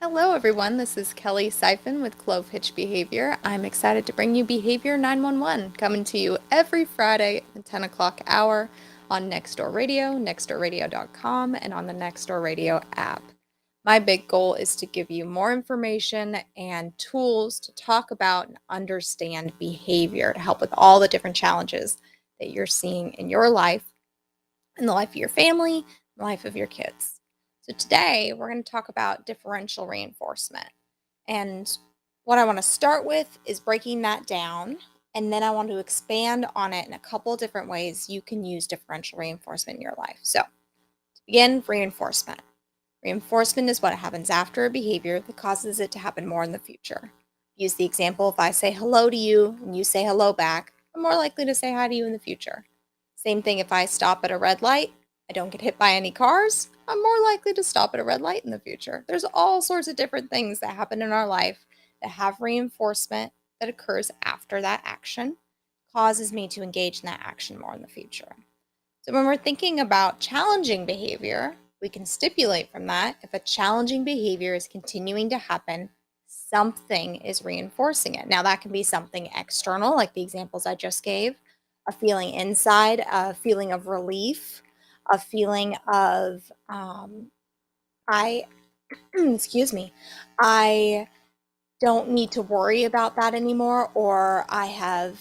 Hello, everyone. This is Kellie Syfan with Clove Hitch Behavior. I'm excited to bring you Behavior 911, coming to you every Friday at the 10 o'clock hour on Nextdoor Radio, nextdoorradio.com, and on the Nextdoor Radio app. My big goal is to give you more information and tools to talk about and understand behavior to help with all the different challenges that you're seeing in your life, in the life of your family, the life of your kids. So today we're going to talk about differential reinforcement. And what I want to start with is breaking that down. And then I want to expand on it in a couple different ways you can use differential reinforcement in your life. So to begin, reinforcement. Reinforcement is what happens after a behavior that causes it to happen more in the future. Use the example, if I say hello to you and you say hello back, I'm more likely to say hi to you in the future. Same thing if I stop at a red light, I don't get hit by any cars, I'm more likely to stop at a red light in the future. There's all sorts of different things that happen in our life that have reinforcement that occurs after that action, causes me to engage in that action more in the future. So when we're thinking about challenging behavior, we can stipulate from that if a challenging behavior is continuing to happen, something is reinforcing it. Now, that can be something external, like the examples I just gave, a feeling inside, a feeling of relief, a feeling of, I, excuse me, I don't need to worry about that anymore, or I have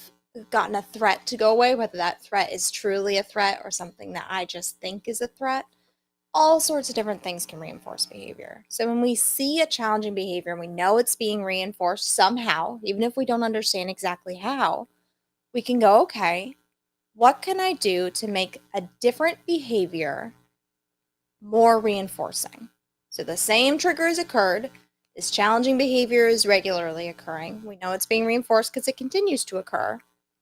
gotten a threat to go away, whether that threat is truly a threat or something that I just think is a threat. All sorts of different things can reinforce behavior. So when we see a challenging behavior and we know it's being reinforced somehow, even if we don't understand exactly how, we can go, okay, what can I do to make a different behavior more reinforcing? So the same trigger has occurred. This challenging behavior is regularly occurring. We know it's being reinforced because it continues to occur.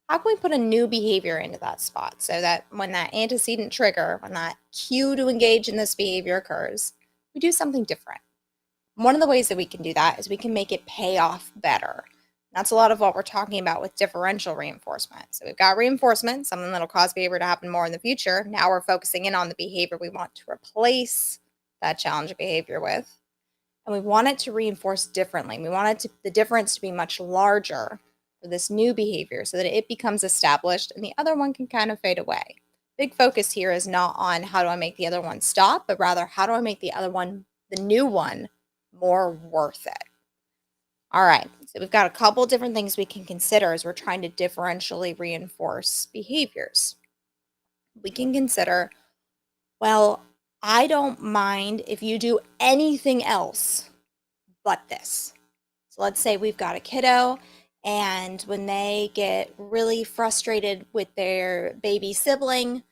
How can we put a new behavior into that spot so that when that antecedent trigger, when that cue to engage in this behavior occurs, we do something different? One of the ways that we can do that is we can make it pay off better. That's a lot of what we're talking about with differential reinforcement. So we've got reinforcement, something that'll cause behavior to happen more in the future. Now we're focusing in on the behavior we want to replace that challenging behavior with. And we want it to reinforce differently. We want the difference to be much larger for this new behavior so that it becomes established and the other one can kind of fade away. Big focus here is not on how do I make the other one stop, but rather how do I make the other one, the new one, more worth it. All right, so we've got a couple different things we can consider as we're trying to differentially reinforce behaviors. We can consider, well, I don't mind if you do anything else but this. So let's say we've got a kiddo, and when they get really frustrated with their baby sibling,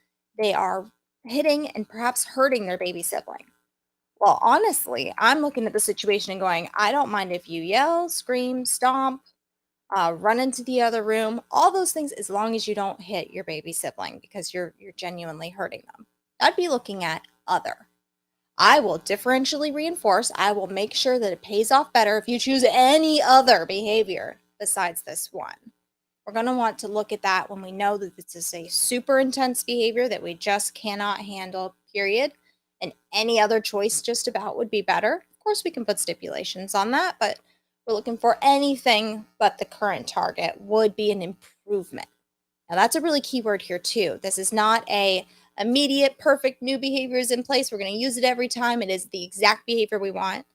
they are hitting and perhaps hurting their baby sibling. Well, honestly, I'm looking at the situation and going, I don't mind if you yell, scream, stomp, run into the other room, all those things, as long as you don't hit your baby sibling because you're genuinely hurting them. I'd be looking at other. I will differentially reinforce. I will make sure that it pays off better if you choose any other behavior besides this one. We're going to want to look at that when we know that this is a super intense behavior that we just cannot handle, period. And any other choice just about would be better. Of course, we can put stipulations on that, but we're looking for anything but the current target would be an improvement. Now, that's a really key word here, too. This is not a immediate, perfect new behavior is in place. We're going to use it every time. It is the exact behavior we want.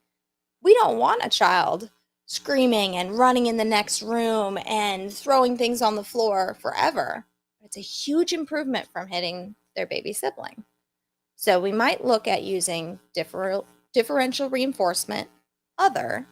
We don't want a child screaming and running in the next room and throwing things on the floor forever. It's a huge improvement from hitting their baby sibling. So we might look at using differential reinforcement. Other,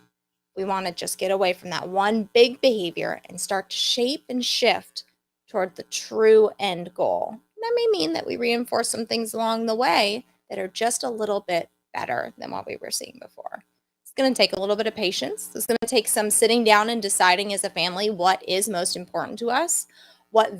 we want to just get away from that one big behavior and start to shape and shift toward the true end goal. That may mean that we reinforce some things along the way that are just a little bit better than what we were seeing before. It's going to take a little bit of patience. It's going to take some sitting down and deciding as a family what is most important to us, what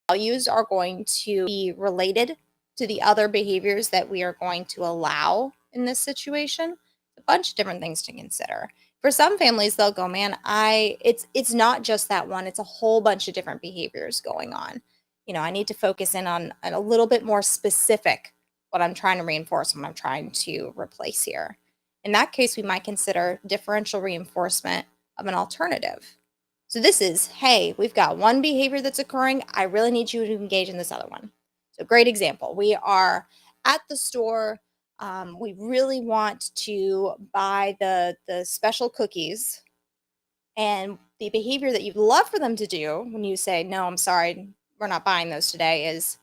values are going to be related to the other behaviors that we are going to allow in this situation. A bunch of different things to consider. For some families, they'll go, man, it's not just that one. It's a whole bunch of different behaviors going on. You know, I need to focus in on a little bit more specific what I'm trying to reinforce, what I'm trying to replace here. In that case, we might consider differential reinforcement of an alternative. So this is, hey, we've got one behavior that's occurring. I really need you to engage in this other one. So great example. We are at the store. We really want to buy the special cookies. And the behavior that you'd love for them to do when you say, no, I'm sorry, we're not buying those today is,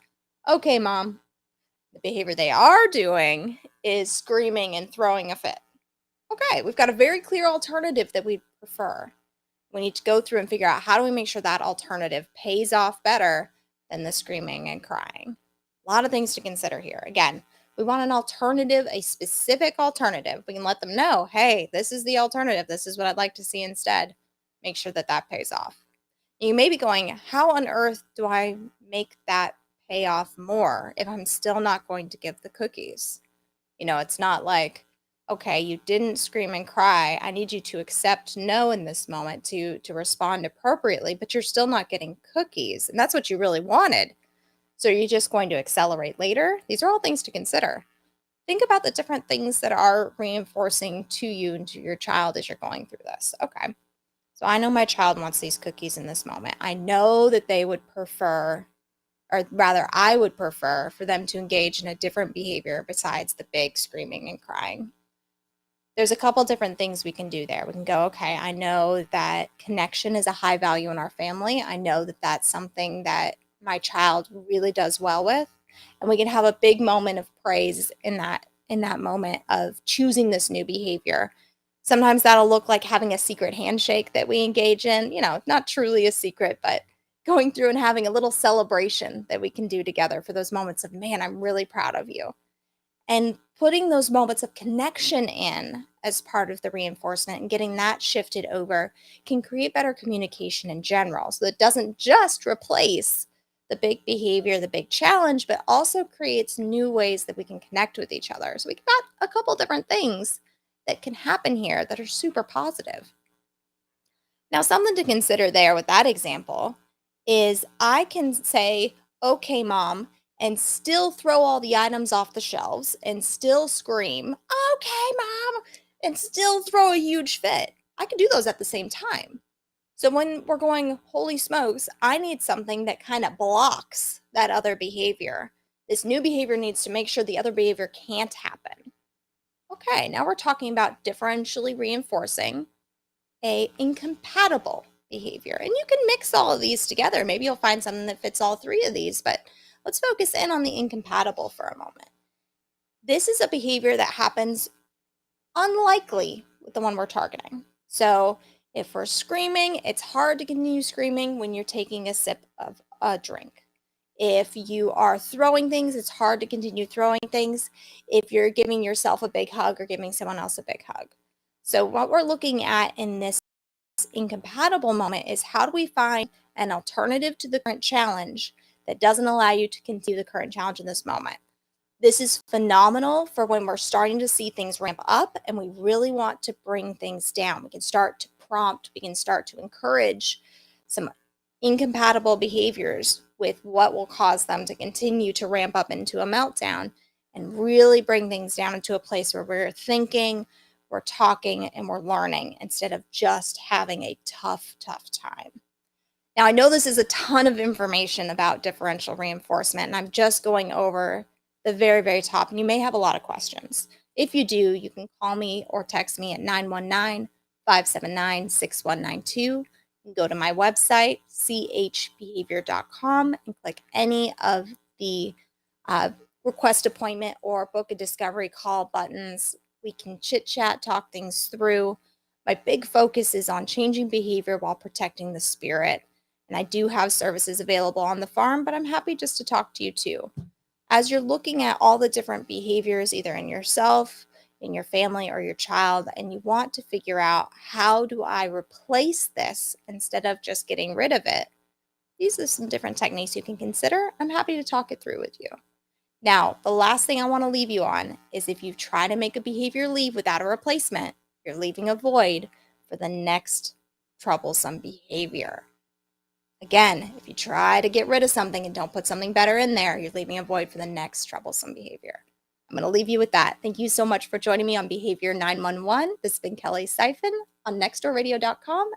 okay, mom. The behavior they are doing is screaming and throwing a fit. Okay, we've got a very clear alternative that we prefer. We need to go through and figure out how do we make sure that alternative pays off better than the screaming and crying. A lot of things to consider here. Again, we want an alternative, a specific alternative. We can let them know, hey, this is the alternative. This is what I'd like to see instead. Make sure that that pays off. You may be going, how on earth do I make that pay off more if I'm still not going to give the cookies? It's not like, okay, you didn't scream and cry. I need you to accept no in this moment to respond appropriately, but you're still not getting cookies. And that's what you really wanted. So are you just going to accelerate later? These are all things to consider. Think about the different things that are reinforcing to you and to your child as you're going through this. Okay. So I know my child wants these cookies in this moment. I know that they would prefer, or rather I would prefer for them to engage in a different behavior besides the big screaming and crying. There's a couple different things we can do there. We can go, okay, I know that connection is a high value in our family. I know that that's something that my child really does well with. And we can have a big moment of praise in that moment of choosing this new behavior. Sometimes that'll look like having a secret handshake that we engage in, not truly a secret, but going through and having a little celebration that we can do together for those moments of, man, I'm really proud of you. And putting those moments of connection in as part of the reinforcement and getting that shifted over can create better communication in general. So it doesn't just replace the big behavior, the big challenge, but also creates new ways that we can connect with each other. So we've got a couple different things that can happen here that are super positive. Now, something to consider there with that example is I can say, okay, mom, and still throw all the items off the shelves and still scream, okay, mom, and still throw a huge fit. I can do those at the same time. So when we're going, holy smokes, I need something that kind of blocks that other behavior. This new behavior needs to make sure the other behavior can't happen. Okay, now we're talking about differentially reinforcing a incompatible behavior. And you can mix all of these together. Maybe you'll find something that fits all three of these, but let's focus in on the incompatible for a moment. This is a behavior that happens unlikely with the one we're targeting. So if we're screaming, it's hard to continue screaming when you're taking a sip of a drink. If you are throwing things, it's hard to continue throwing things if you're giving yourself a big hug or giving someone else a big hug. So what we're looking at in this incompatible moment is how do we find an alternative to the current challenge that doesn't allow you to continue the current challenge in this moment. This is phenomenal for when we're starting to see things ramp up and we really want to bring things down. We can start to prompt, we can start to encourage some incompatible behaviors with what will cause them to continue to ramp up into a meltdown and really bring things down into a place where we're thinking, we're talking, and we're learning instead of just having a tough time. Now, I know this is a ton of information about differential reinforcement, and I'm just going over the very, very top, and you may have a lot of questions. If you do, you can call me or text me at 919-579-6192. You can go to my website, chbehavior.com, and click any of the request appointment or book a discovery call buttons. We can chit chat, talk things through. My big focus is on changing behavior while protecting the spirit. And I do have services available on the farm, but I'm happy just to talk to you too. As you're looking at all the different behaviors, either in yourself, in your family, or your child, and you want to figure out how do I replace this instead of just getting rid of it, these are some different techniques you can consider. I'm happy to talk it through with you. Now, the last thing I want to leave you on is if you try to make a behavior leave without a replacement, you're leaving a void for the next troublesome behavior. Again, if you try to get rid of something and don't put something better in there, you're leaving a void for the next troublesome behavior. I'm going to leave you with that. Thank you so much for joining me on Behavior 911. This has been Kellie Syfan on nextdoorradio.com